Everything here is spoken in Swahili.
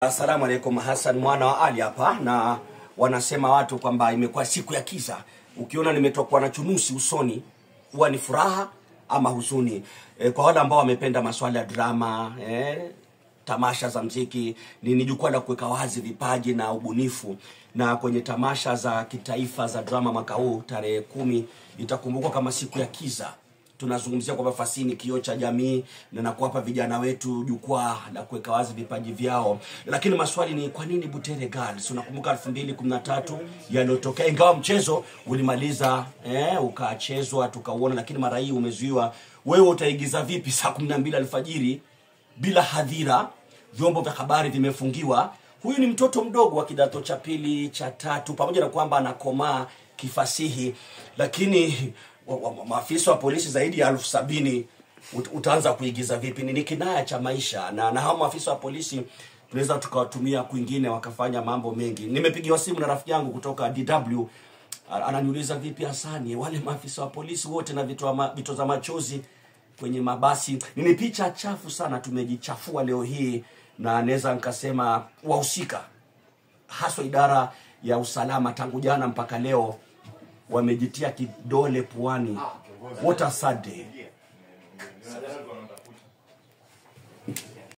Asalamu alaykum, Hassan mwana wa Ali hapa, na wanasema watu kwamba imekuwa siku ya kiza. Ukiona nimetokwa na chunusi usoni, huwa ni furaha ama huzuni. Kwa wale ambao wamependa masuala ya drama, tamasha za muziki, ni jukwaa la kuweka wazi vipaji na ubunifu. Na kwenye tamasha za kitaifa za drama mwaka huu tarehe 10 itakumbukwa kama siku ya kiza. Tunazungumzia kwamba Fasihi ni kioo cha jamii na kuwapa vijana wetu jukwaa la kuweka wazi vipaji vyao. Lakini maswali ni kwa nini Butere Girls? Unakumbuka 2013 yaliyotokea, ingawa mchezo ulimaliza ukachezwa tukauona, lakini mara hii umezuiwa. Wewe utaigiza vipi saa 12 alfajiri bila hadhira? Vyombo vya habari vimefungiwa. Huyu ni mtoto mdogo wa kidato cha pili cha tatu, pamoja na kwamba anakomaa kifasihi, lakini maafisa wa polisi zaidi ya 70,000 utaanza kuigiza vipi? Ni kinaya cha maisha, na hao maafisa wa polisi tunaweza tukawatumia kwingine wakafanya mambo mengi. Nimepigiwa simu na rafiki yangu kutoka DW, ananiuliza vipi Hasani, wale maafisa wa polisi wote na vitoza machozi kwenye mabasi. Ni picha chafu sana, tumejichafua leo hii, na naweza nikasema wahusika haswa idara ya usalama tangu jana mpaka leo wamejitia kidole puani. What a sad day.